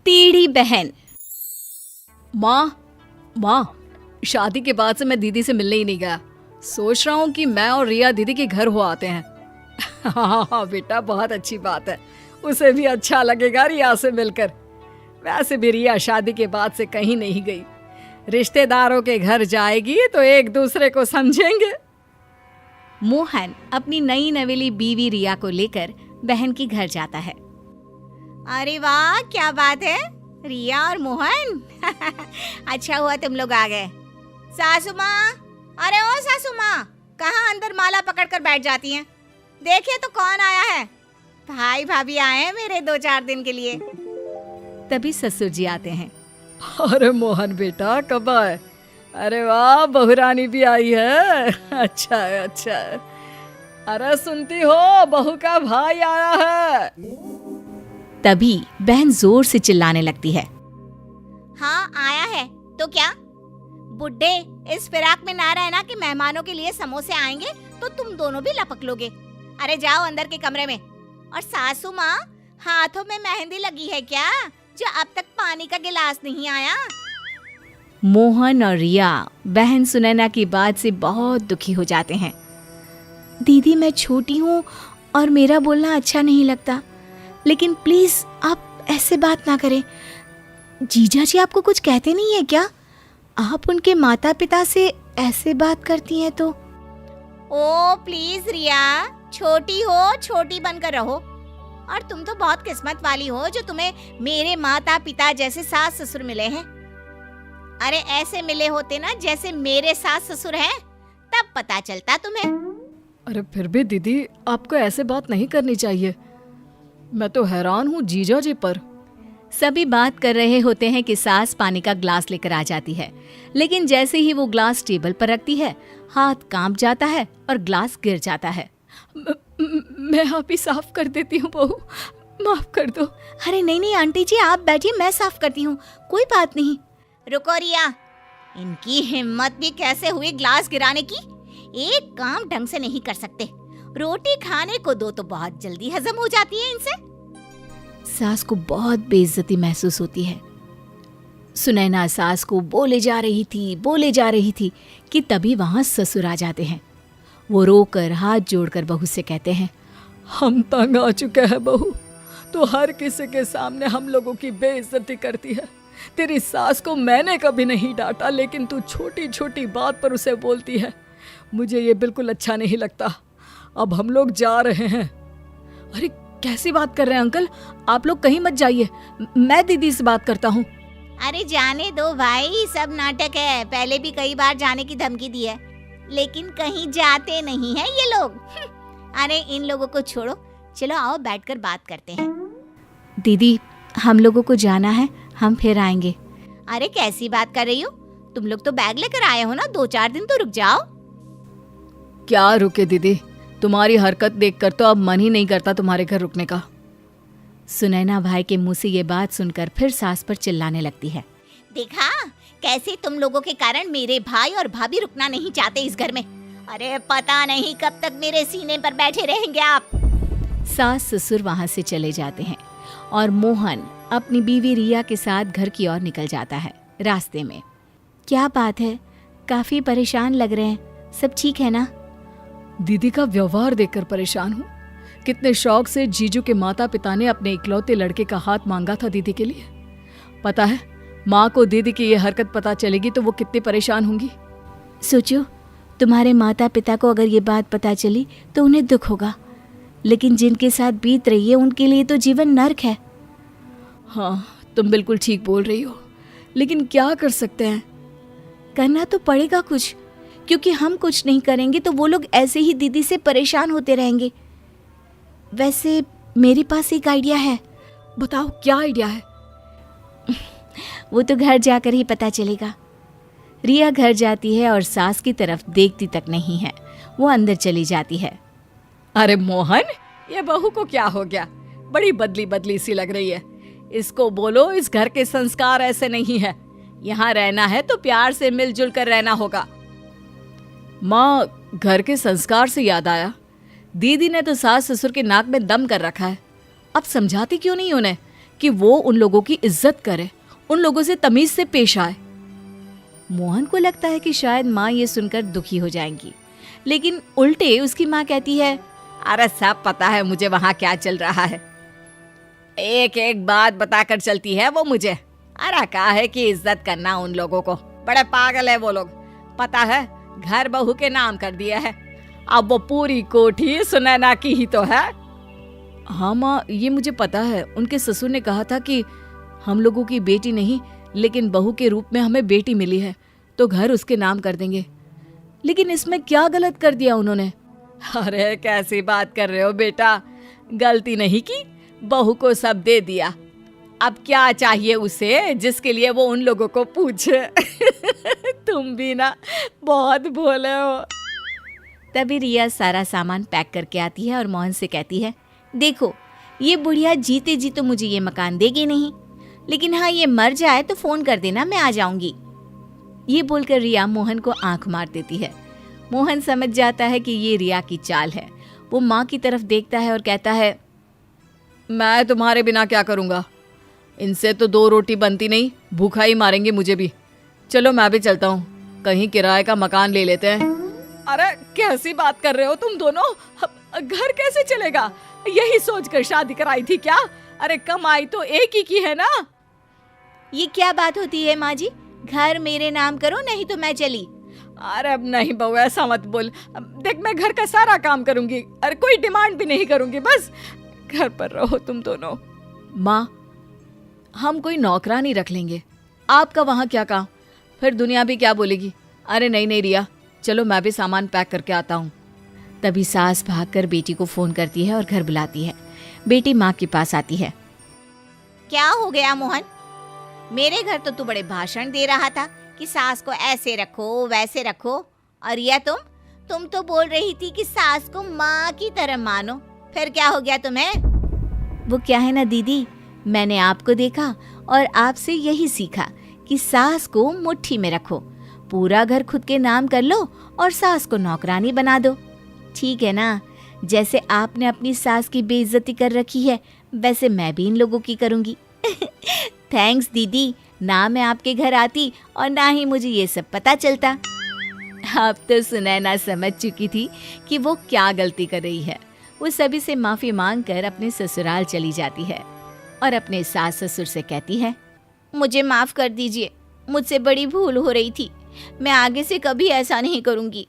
टेढ़ी बहन। माँ, शादी के बाद से मैं दीदी से मिलने ही नहीं गया। सोच रहा हूँ कि मैं और रिया दीदी के घर हो आते हैं। हाँ बेटा, बहुत अच्छी बात है। उसे भी अच्छा लगेगा रिया से मिलकर। वैसे भी रिया शादी के बाद से कहीं नहीं गई। रिश्तेदारों के घर जाएगी तो एक दूसरे को समझेंगे। मोहन अपनी नई नवेली बीवी रिया को लेकर बहन के घर जाता है। अरे वाह, क्या बात है रिया और मोहन। अच्छा हुआ तुम लोग आ गए। सासू माँ, अरे ओ सासू माँ, कहाँ अंदर माला पकड़कर बैठ जाती हैं? देखिए तो कौन आया है। भाई भाभी आए हैं मेरे 2-4 दिन के लिए। तभी ससुर जी आते हैं। अरे मोहन बेटा, कब आए? अरे वाह, बहुरानी भी आई है। अच्छा है, अच्छा है। अरे सुनती हो, बहू का भाई आया है। तभी बहन जोर से चिल्लाने लगती है। हाँ आया है तो क्या? बुड्ढे इस फिराक में ना रहना कि मेहमानों के लिए समोसे आएंगे तो तुम दोनों भी लपक लोगे। अरे जाओ अंदर के कमरे में। और सासू माँ, हाथों में मेहंदी लगी है क्या, जो अब तक पानी का गिलास नहीं आया? मोहन और रिया बहन सुनैना की बात से बहुत दुखी हो जाते हैं। दीदी, मैं छोटी हूँ और मेरा बोलना अच्छा नहीं लगता, लेकिन प्लीज आप ऐसे बात ना करें। जीजा जी आपको कुछ कहते नहीं है क्या? आप उनके माता पिता से ऐसे बात करती हैं तो। ओ प्लीज रिया, छोटी हो, छोटी बनकर रहो। और तुम तो बहुत किस्मत वाली हो जो तुम्हें मेरे माता पिता जैसे सास ससुर मिले हैं। अरे ऐसे मिले होते ना जैसे मेरे सास ससुर हैं, तब पता चलता तुम्हें। अरे फिर भी दीदी, आपको ऐसे बात नहीं करनी चाहिए। मैं तो हैरान हूँ जीजा जी पर। सभी बात कर रहे होते हैं कि सास पानी का ग्लास लेकर आ जाती है, लेकिन जैसे ही वो ग्लास टेबल पर रखती है, हाथ कांप जाता है और ग्लास गिर जाता है। मैं आप ही साफ कर देती हूँ बहू, माफ कर दो। अरे नहीं नहीं आंटी जी, आप बैठिए, मैं साफ करती हूँ, कोई बात नहीं। रुको रिया, इनकी हिम्मत भी कैसे हुई ग्लास गिराने की? एक काम ढंग से नहीं कर सकते। रोटी खाने को दो तो बहुत जल्दी हजम हो जाती है इनसे। सास को बहुत बेइज्जती महसूस होती है। सुनैना सास को बोले जा रही थी कि तभी वहां ससुर आ जाते हैं। वो रोकर हाथ जोड़कर बहू से कहते हैं, हम तंग आ चुके हैं बहू, तो हर किसी के सामने हम लोगों की बेइज्जती करती है। तेरी सास को मैंने कभी नहीं डांटा, लेकिन तू छोटी छोटी बात पर उसे बोलती है। मुझे ये बिल्कुल अच्छा नहीं लगता। अब हम लोग जा रहे हैं। अरे कैसी बात कर रहे हैं अंकल, आप लोग कहीं मत जाइए, मैं दीदी से बात करता हूँ। अरे जाने दो भाई, सब नाटक है। पहले भी कई बार जाने की धमकी दी है, लेकिन कहीं जाते नहीं है ये लोग। अरे इन लोगों को छोड़ो, चलो आओ बैठकर बात करते हैं। दीदी, हम लोगों को जाना है, हम फिर आएंगे। अरे कैसी बात कर रही हो? तुम लोग तो बैग लेकर आए हो ना, 2-4 दिन तो रुक जाओ। क्या रुके दीदी, तुम्हारी हरकत देखकर तो अब मन ही नहीं करता तुम्हारे घर रुकने का। सुनैना भाई के मुंह से ये बात सुनकर फिर सास पर चिल्लाने लगती है। देखा कैसे तुम लोगों के कारण मेरे भाई और भाभी रुकना नहीं चाहते इस घर में। अरे पता नहीं कब तक मेरे सीने पर बैठे रहेंगे आप। सास ससुर वहां से चले जाते हैं और मोहन अपनी बीवी रिया के साथ घर की ओर निकल जाता है। रास्ते में, क्या बात है, काफी परेशान लग रहे हैं, सब ठीक है ना? दीदी का व्यवहार देखकर परेशान हूँ। कितने शौक से जीजू के माता पिता ने अपने इकलौते लड़के का हाथ मांगा था दीदी के लिए। पता है, माँ को दीदी की ये हरकत पता चलेगी तो वो कितनी परेशान होंगी। सोचो, तुम्हारे माता पिता को अगर ये बात पता चली तो उन्हें दुख होगा, लेकिन जिनके साथ बीत रही है उनके लिए तो जीवन नर्क है। हाँ, तुम बिल्कुल ठीक बोल रही हो, लेकिन क्या कर सकते हैं? करना तो पड़ेगा कुछ, क्योंकि हम कुछ नहीं करेंगे तो वो लोग ऐसे ही दीदी से परेशान होते रहेंगे। वैसे मेरे पास एक आइडिया है। बताओ, क्या आइडिया है? वो तो घर जाकर ही पता चलेगा। रिया घर जाती है और सास की तरफ देखती तक नहीं है, वो अंदर चली जाती है। अरे मोहन, ये बहू को क्या हो गया? बड़ी बदली बदली सी लग रही है। इसको बोलो इस घर के संस्कार ऐसे नहीं है। यहाँ रहना है तो प्यार से मिलजुल कर रहना होगा। माँ, घर के संस्कार से याद आया, दीदी ने तो सास ससुर के नाक में दम कर रखा है। अब समझाती क्यों नहीं उन्हें कि वो उन लोगों की इज्जत करे, उन लोगों से तमीज से पेश आए। मोहन को लगता है कि शायद माँ ये सुनकर दुखी हो जाएंगी, लेकिन उल्टे उसकी माँ कहती है, अरे सब पता है मुझे वहाँ क्या चल रहा है, एक एक बात बताकर चलती है वो मुझे। अरे कहा है कि इज्जत करना उन लोगों को, बड़े पागल है वो लोग। पता है घर बहू के नाम कर दिया है, अब वो पूरी कोठी सुनैना की ही तो है। हाँ माँ, ये मुझे पता है। उनके ससुर ने कहा था कि हम लोगों की बेटी नहीं लेकिन बहू के रूप में हमें बेटी मिली है तो घर उसके नाम कर देंगे। लेकिन इसमें क्या गलत कर दिया उन्होंने? अरे कैसी बात कर रहे हो बेटा, गलती नहीं की, बहू को सब दे दिया। अब क्या चाहिए उसे जिसके लिए वो उन लोगों को पूछे। तुम भी ना बहुत भोले हो। तभी रिया सारा सामान पैक करके आती है और मोहन से कहती है, देखो ये बुढ़िया जीते जी तो मुझे ये मकान देगी नहीं, लेकिन हाँ ये मर जाए तो फोन कर देना, मैं आ जाऊंगी। ये बोलकर रिया मोहन को आंख मार देती है। मोहन समझ जाता है कि ये रिया की चाल है। वो माँ की तरफ देखता है और कहता है, मैं तुम्हारे बिना क्या करूँगा, इनसे तो 2 रोटी बनती नहीं, भूखा ही मारेंगे मुझे भी। चलो मैं भी चलता हूँ, कहीं किराए का मकान ले लेते हैं। अरे कैसी बात कर रहे हो तुम दोनों, घर कैसे चलेगा? यही सोचकर शादी कराई थी क्या? अरे कमाई तो एक ही की है ना। ये क्या बात होती है माँ जी, घर मेरे नाम करो नहीं तो मैं चली। अरे अब नहीं बहू, ऐसा मत बोल। देख मैं घर का सारा काम करूंगी, अरे कोई डिमांड भी नहीं करूंगी, बस घर पर रहो तुम दोनों। माँ, हम कोई नौकरानी रख लेंगे, आपका वहाँ क्या काम, फिर दुनिया भी क्या बोलेगी। अरे नहीं नहीं रिया, चलो मैं भी सामान पैक करके आता हूँ। तभी सास भागकर बेटी को फोन करती है और घर बुलाती है। बेटी माँ के पास आती है। क्या हो गया मोहन, मेरे घर तो तू बड़े भाषण दे रहा था कि सास को ऐसे रखो वैसे रखो, और या तुम तो बोल रही थी कि सास को माँ की तरह मानो, फिर क्या हो गया तुम्हें? वो क्या है ना दीदी, मैंने आपको देखा और आपसे यही सीखा कि सास को मुट्ठी में रखो, पूरा घर खुद के नाम कर लो और सास को नौकरानी बना दो, ठीक है ना? जैसे आपने अपनी सास की बेइज्जती कर रखी है वैसे मैं भी इन लोगों की करूंगी। थैंक्स दीदी, ना मैं आपके घर आती और ना ही मुझे ये सब पता चलता। अब तो सुनैना समझ चुकी थी कि वो क्या गलती कर रही है। वो सभी से माफी मांगकर अपने ससुराल चली जाती है और अपने सास ससुर से कहती है, मुझे माफ कर दीजिए, मुझसे बड़ी भूल हो रही थी, मैं आगे से कभी ऐसा नहीं करूंगी।